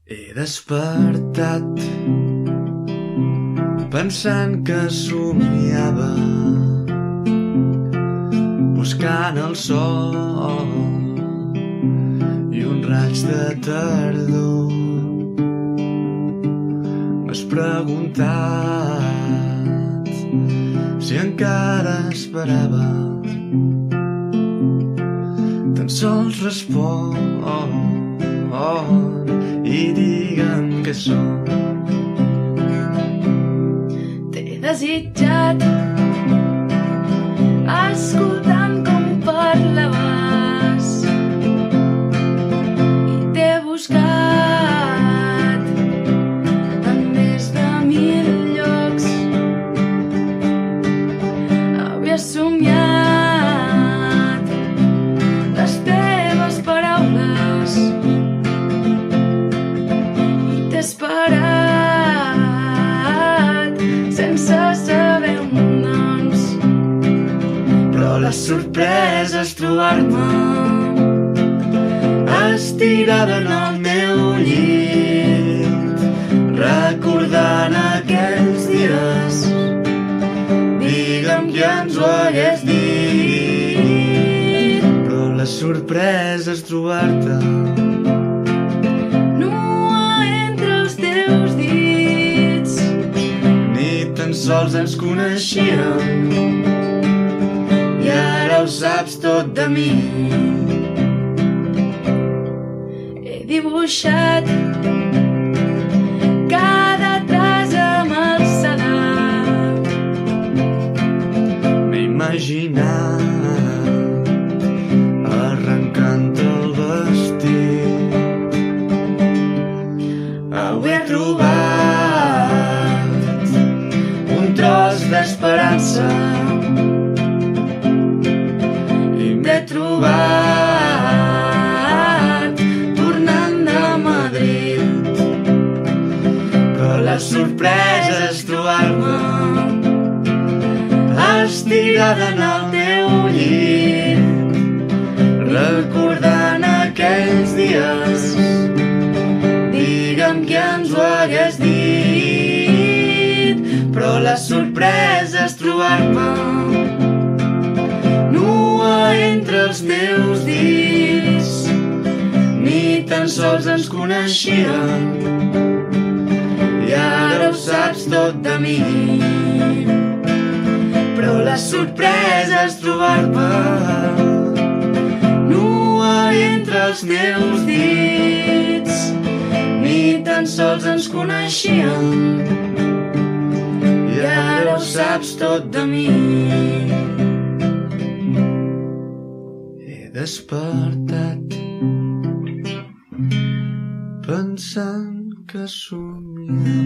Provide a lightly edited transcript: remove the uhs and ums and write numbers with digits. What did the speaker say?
He despertat pensant que somiava, buscant el sol i un raig de tardor. M'has preguntat si encara esperava, tan sols respon i digue'm què sóc. T'he desitjat escoltant com parlaves i t'he buscat en més de 1000 llocs. Havia somiat les teves paraules i t'he esperat sense saber un nom. Però la sorpresa és trobar-me estirada en el meu llit, recordant aquells dies. Digue'm qui ens ho hagués dit. Però la sorpresa és trobar-te nua entre els teus dits. Ni tan sols ens coneixíem i ara ho saps tot de mi. He dibuixat cada traç amb el sedat. M'he imaginat arrencant el vestit. Avui he trobat un tros d'esperança i m'he trobat tornant de Madrid. Però la sorpresa és trobar-me estirada en el teu llit, recordant aquells dies. Digue'm qui ens ho hagués dit. Però la sorpresa és trobar-me nua entre els teus dits. Ni tan sols ens coneixíem i ara ho saps tot de mi. Però la sorpresa és trobar-me nua entre els meus dits. Ni tan sols ens coneixíem i ara ho saps tot de mi. He despertat pensant que somiava.